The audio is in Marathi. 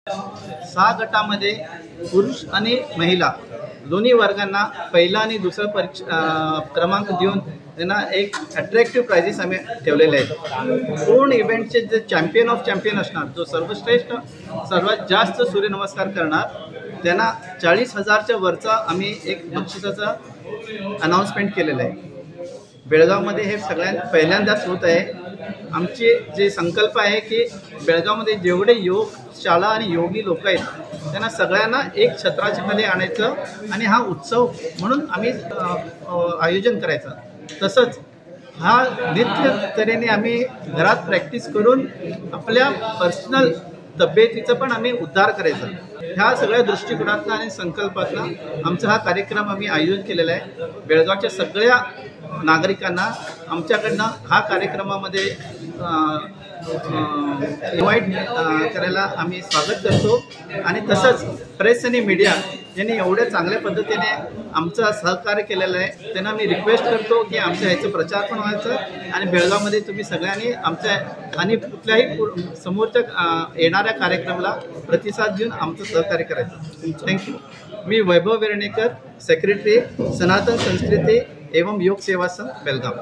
6 गटामध्ये पुरुष आणि महिला दोन्ही वर्गांना पहिला आणि दुसरा क्रमांक देऊन त्यांना एक अट्रॅक्टिव्ह प्राइजेस आम्ही ठेवलेले आहेत। पूर्ण इव्हेंटचे जे चॅम्पियन ऑफ चॅम्पियन असणार, जो सर्वश्रेष्ठ सर्वात जास्त सूर्यनमस्कार करणार, त्यांना 40,000च्या वरचा आम्ही एक बक्षिसाचा अनाउन्समेंट केलेलं आहे। बेळगावमध्ये हे पहिल्यांदाच होत आहे। आमची जे संकल्प आहे की बेळगावमध्ये जेवढे योग शाळा आणि योगी लोक आहेत त्यांना सगळ्यांना एक छत्राच्या खाली आणायचं आणि हा उत्सव म्हणून आम्ही आयोजन करायचं। तसंच हा नित्य तऱ्हेने आम्ही घरात प्रॅक्टिस करून आपल्या पर्सनल तब्येतीचं पण आम्ही उद्धार करायचा। ह्या सगळ्या दृष्टिकोनातून आणि संकल्पातून आमचा हा कार्यक्रम आम्ही आयोजन केलेला आहे। बेळगावच्या सगळ्या नागरिकांना आमच्याकडनं हा कार्यक्रमामध्ये इन्व्हाइट करायला आम्ही स्वागत करतो। आणि तसंच प्रेस आणि मीडिया यांनी एवढ्या चांगल्या पद्धतीने आमचं सहकार्य केलेलं आहे, त्यांना मी रिक्वेस्ट करतो की आमच्या ह्याचं प्रचार पण व्हायचं आणि बेळगावमध्ये तुम्ही सगळ्यांनी आमच्या आणि कुठल्याही समोरच्या येणाऱ्या कार्यक्रमाला प्रतिसाद देऊन आमचं सहकार्य करायचं। थँक्यू। मी वैभव वेर्णेकर, सेक्रेटरी सनातन संस्कृती एवं योग सेवा संघ बेळगाव।